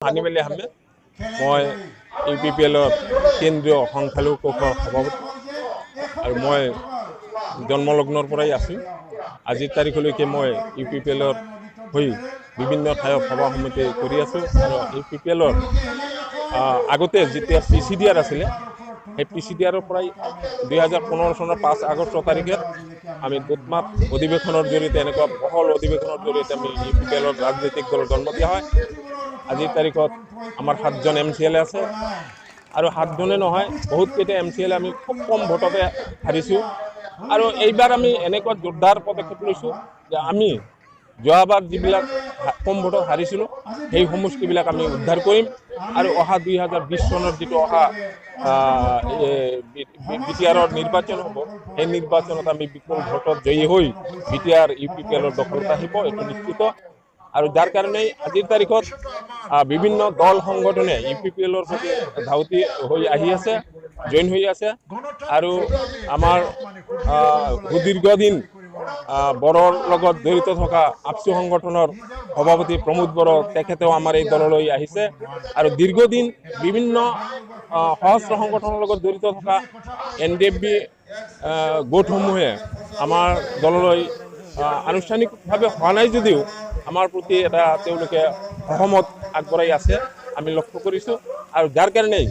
হানিফ আলী আহমেদ মই UPPLৰ কেন্দ্ৰীয় সংখ্যালঘু কোষৰ সভাপতি আৰু মই জন্মলগ্নৰ পৰাই আছোঁ। আজিৰ তাৰিখলৈকে মই UPPLৰ হৈ বিভিন্ন ঠাইত সভা সমিতি কৰি আছোঁ আৰু UPPLৰ আগতে যেতিয়া PCDR আছিলে সেই PCDRৰ পৰাই 2015 চনৰ 5 আগষ্ট তাৰিখে আমি দুটমাত অধিৱেশনৰ জৰিয়তে এনেকুৱা বহল অধিৱেশনৰ জৰিয়তে আমি UPPLৰ ৰাজনৈতিক দল জন্ম দিয়া হয়। আজিৰ তাৰিখত আমাৰ 7জন MCL আছে আৰু 7জনে নহয় বহুত কেইটা MCL আমি খুব কম ভোটতে হাৰিছোঁ আৰু এইবাৰ আমি এনেকুৱা জোৰদাৰ পদক্ষেপ লৈছোঁ যে আমি যোৱাবাৰ যিবিলাক কম ভোটত হাৰিছিলোঁ সেই সমষ্টিবিলাক আমি উদ্ধাৰ কৰিম আৰু অহা 2020 চনৰ যিটো অহা BTRৰ নিৰ্বাচন হ'ব সেই নিৰ্বাচনত আমি বিপুল ভোটত জয়ী হৈ BTR UPPLৰ দখলত আহিব, এইটো নিশ্চিত। আৰু যাৰ কাৰণে আজিৰ তাৰিখত বিভিন্ন দল সংগঠনে UPPLৰ প্ৰতি ধাউতি হৈ আহি আছে, জইন হৈ আছে আৰু আমাৰ সুদীৰ্ঘদিন বড়োৰ লগত জড়িত থকা আপচু সংগঠনৰ সভাপতি প্ৰমোদ বড়ো তেখেতেও আমাৰ এই দললৈ আহিছে আৰু দীৰ্ঘদিন বিভিন্ন সহস্ৰ সংগঠনৰ লগত জড়িত থকা NDFB গোটসমূহে আমাৰ দললৈ আনুষ্ঠানিকভাৱে হোৱা নাই যদিও আমাৰ প্ৰতি এটা তেওঁলোকে সহমত আগবঢ়াই আছে আমি লক্ষ্য কৰিছোঁ আৰু যাৰ কাৰণেই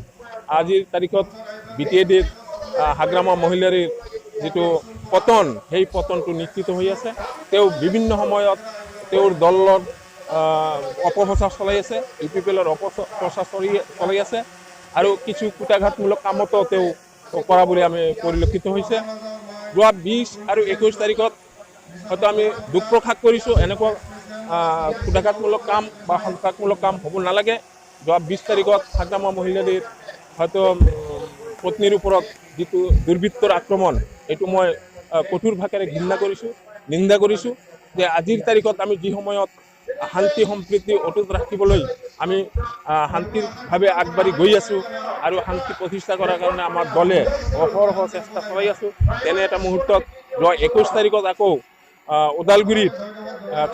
আজিৰ তাৰিখত BTADৰ হাগ্ৰামা মহিলাৰীৰ যিটো পতন সেই পতনটো নিশ্চিত হৈ আছে। তেওঁ বিভিন্ন সময়ত তেওঁৰ দলৰ অপপ্ৰচাৰ চলাই আছে, UPPLৰ অপপ্ৰচাৰ চলাই আছে আৰু কিছু কুটাঘাতমূলক কামতো তেওঁ কৰা বুলি আমি পৰিলক্ষিত হৈছে। যোৱা 20 আৰু 21 তাৰিখত হয়তো আমি দুখ প্ৰকাশ কৰিছোঁ, এনেকুৱা কুটাঘাতমূলক কাম বা সন্ত্ৰাসমূলক কাম হ'ব নালাগে। যোৱা 20 তাৰিখত হাগ্ৰামা মহিলাৰীৰ হয়তো পত্নীৰ ওপৰত যিটো দুৰ্বৃত্তৰ আক্ৰমণ এইটো মই কঠোৰ ভাষাৰে ঘৃণা কৰিছোঁ, নিন্দা কৰিছোঁ যে আজিৰ তাৰিখত আমি যি সময়ত শান্তি সম্প্ৰীতি অটুট ৰাখিবলৈ আমি শান্তিৰভাৱে আগবাঢ়ি গৈ আছোঁ আৰু শান্তি প্ৰতিষ্ঠা কৰাৰ কাৰণে আমাৰ দলে অহৰহ চেষ্টা চলাই আছোঁ, তেনে এটা মুহূৰ্তত যোৱা 21 তাৰিখত আকৌ ওদালগুৰিত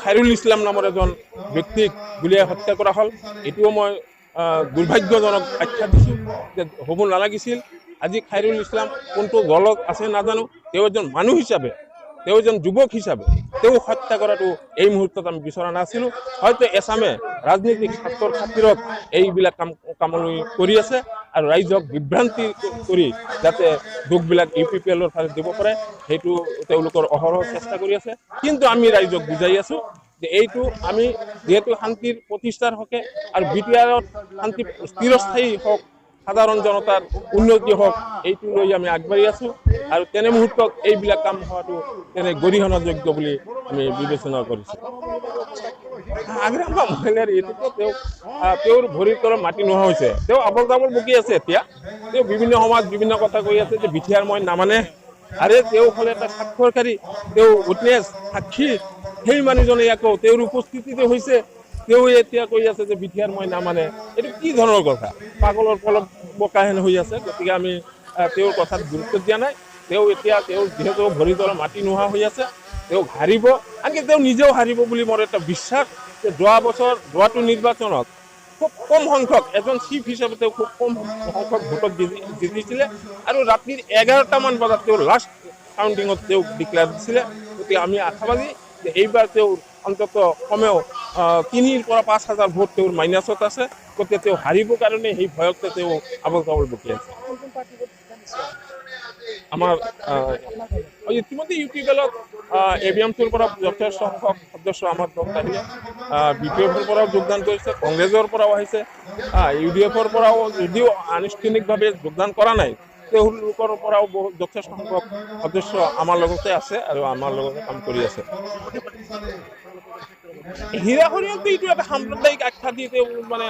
খাইৰুল ইছলাম নামৰ এজন ব্যক্তিক গুলীয়াই হত্যা কৰা হ'ল। এইটোও মই দুৰ্ভাগ্যজনক আখ্যা দিছোঁ যে হ'ব নালাগিছিল। আজি খাইৰুল ইছলাম কোনটো দলত আছে নাজানো, তেওঁ এজন মানুহ হিচাপে, তেওঁ এজন যুৱক হিচাপে তেওঁ হত্যা কৰাটো এই মুহূৰ্তত আমি বিচৰা নাছিলোঁ। হয়তো এছামে ৰাজনৈতিক স্বাৰ্থৰ খাতিৰত এইবিলাক কামলৈ কৰি আছে আৰু ৰাইজক বিভ্ৰান্তি কৰি যাতে দুখবিলাক UPPLৰ ফালে দিব পাৰে সেইটো তেওঁলোকৰ অহৰহ চেষ্টা কৰি আছে। কিন্তু আমি ৰাইজক বুজাই আছোঁ যে এইটো আমি যিহেতু শান্তিৰ প্ৰতিষ্ঠাৰ হকে আৰু BTRত শান্তি চিৰস্থায়ী হওক, সাধাৰণ জনতাৰ উন্নতি হওক, এইটো লৈ আমি আগবাঢ়ি আছোঁ আৰু তেনে মুহূৰ্তত এইবিলাক কাম হোৱাটো তেনে গৰিহণাযোগ্য বুলি আমি বিবেচনা কৰিছোঁ। হাগ্ৰামা মহিলাৰ এইটোতো তেওঁৰ ভৰিৰ তলত মাটি নোহোৱা হৈছে, তেওঁ আবল তাবল বকি আছে। এতিয়া তেওঁ বিভিন্ন সময়ত বিভিন্ন কথা কৈ আছে যে BTR মই নামানে। আৰে তেওঁ হ'ল এটা স্বাক্ষৰকাৰী, তেওঁ উইটনেছ সাক্ষী, সেই মানুহজনে আকৌ তেওঁৰ উপস্থিতিতে হৈছে তেওঁ এতিয়া কৈ আছে যে BTR মই নামানে। এইটো কি ধৰণৰ কথা? পাগলৰ পলক বকাহেন হৈ আছে। গতিকে আমি তেওঁৰ কথাত গুৰুত্ব দিয়া নাই। তেওঁ এতিয়া তেওঁৰ যিহেতু ভৰিৰ তলত মাটি নোহোৱা হৈ আছে, তেওঁ হাৰিব, আনকি তেওঁ নিজেও হাৰিব বুলি মোৰ এটা বিশ্বাস যে যোৱাটো নিৰ্বাচনত খুব কম সংখ্যক এজন চিফ হিচাপে তেওঁ খুব কম সংখ্যক ভোটত জিতিছিলে আৰু ৰাতিৰ 11টামান বজাত তেওঁ লাষ্ট কাউণ্টিঙত তেওঁক ডিক্লেয়াৰ দিছিলে। গতিকে আমি আশাবাদী যে এইবাৰ তেওঁৰ অন্তত কমেও 3,000 পৰা 5,000 ভোট তেওঁৰ মাইনাছত আছে। গতিকে তেওঁ হাৰিবৰ কাৰণে সেই ভয়তে তেওঁ আবল তাবল বকি আছে। আমাৰ ইতিমধ্যে UPPLত AVMCৰ পৰা যথেষ্ট সংখ্যক সদস্য আমাৰ দলত আহিলে, BPFৰ পৰাও যোগদান কৰিছে, কংগ্ৰেছৰ পৰাও আহিছে, UDFৰ পৰাও যদিও আনুষ্ঠানিকভাৱে যোগদান কৰা নাই, তেওঁলোকৰ পৰাও যথেষ্ট সংখ্যক সদস্য আমাৰ লগতে আছে আৰু আমাৰ লগতে কাম কৰি আছে। হীৰাখৰিয়ালটো এইটো এটা সাম্প্ৰদায়িক আখ্যা দি তেওঁ মানে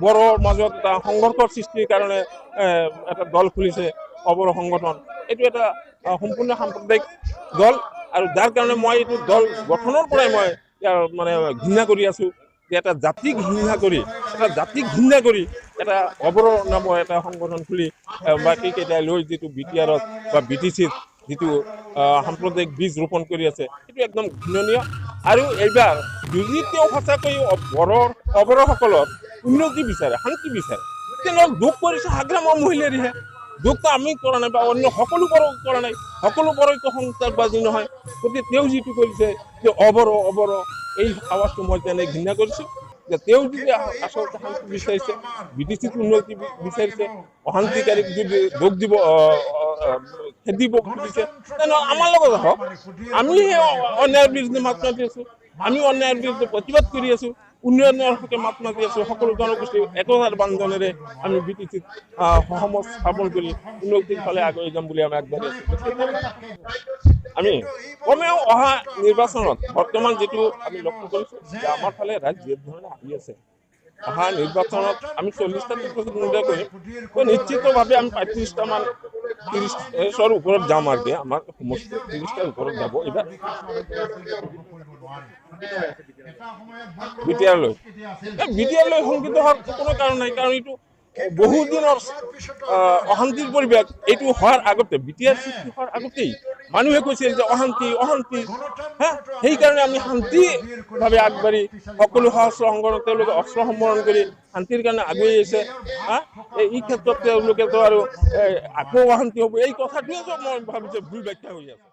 বড়োৰ মাজত এটা সংঘৰ্ষৰ সৃষ্টিৰ কাৰণে এটা দল খুলিছে, অবৰ সংগঠন। এইটো এটা সম্পূৰ্ণ সাম্প্ৰদায়িক দল আৰু যাৰ কাৰণে মই এইটো দল গঠনৰ পৰাই মই ইয়াৰ মানে ঘৃণা কৰি আছোঁ যে এটা জাতিক ঘৃণা কৰি এটা অবৰ নামৰ এটা সংগঠন খুলি বাকীকেইটাই লৈ যিটো BTRত বা BTCত যিটো সাম্প্ৰদায়িক বীজ ৰোপণ কৰি আছে সেইটো একদম ঘৃণনীয়। আৰু এইবাৰ যদি তেওঁ সঁচাকৈ অবৰসকলৰ উন্নতি বিচাৰে, শান্তি বিচাৰে, তেনেহ'লে দুখ কৰিছে হাগ্ৰামৰ মহিলাৰীহে। দুখটো আমি কৰা নাই বা অন্য সকলো কৰা নাই, সকলো বড়োটো সন্ত্ৰাসবাদী নহয়। গতিকে তেওঁ যিটো কৰিছে যে অবৰ এই আৱাজটো মই তেনে ঘৃণা কৰিছোঁ। যে তেওঁ যদি আচলতে শান্তি বিচাৰিছে, বিদেশীত উন্নতি বিচাৰিছে, অশান্তিকাৰীক যদি দুখ দিব খেদিব খুজিছে, তেনেহ'লে আমাৰ লগত আহক। আমি সেই অন্যায়ৰ বিৰুদ্ধে মাত মাতি আছোঁ, আমি অন্যায়ৰ বিৰুদ্ধে প্ৰতিবাদ কৰি আছোঁ, উন্নয়নৰ হকে মাত মাতি আছোঁ। সকলো জনগোষ্ঠীৰ একতাৰ বান্ধোনেৰে আমি বিটিচিত সহমত স্থাপন কৰি উন্নতিৰ ফালে আগুৱাই যাম বুলি আমি আগবাঢ়ি আছোঁ। আমি কমেও অহা নিৰ্বাচনত বৰ্তমান যিটো আমি লক্ষ্য কৰিছোঁ যে আমাৰ ফালে ৰাইজ যি ধৰণে আহি আছে, অহা নিৰ্বাচনত আমি 40টা নিৰ্বাচন কৰিম, নিশ্চিতভাৱে আমি 30ৰ ওপৰত যাম আৰু কি আমাৰ সমষ্টি 30টাৰ ওপৰত যাব এইবাৰ বিটিআৰলৈ শংকিত হোৱাৰ কোনো কাৰণ নাই। কাৰণ এইটো বহুদিনৰ অশান্তিৰ পৰিৱেশ। এইটো হোৱাৰ আগতে বিটিআৰ সৃষ্টি হোৱাৰ আগতেই মানুহে কৈছিল যে অশান্তি সেইকাৰণে আমি শান্তিভাৱে আগবাঢ়ি সকলো সহস্ৰ সংগঠন তেওঁলোকে অস্ত্ৰ সম্বৰণ কৰি শান্তিৰ কাৰণে আগুৱাই আহিছে। এই ক্ষেত্ৰত তেওঁলোকেতো আৰু আকৌ অশান্তি হ'ব এই কথাটোৱে মই ভাবিছোঁ ভুল ব্যাখ্যা হৈ আছে।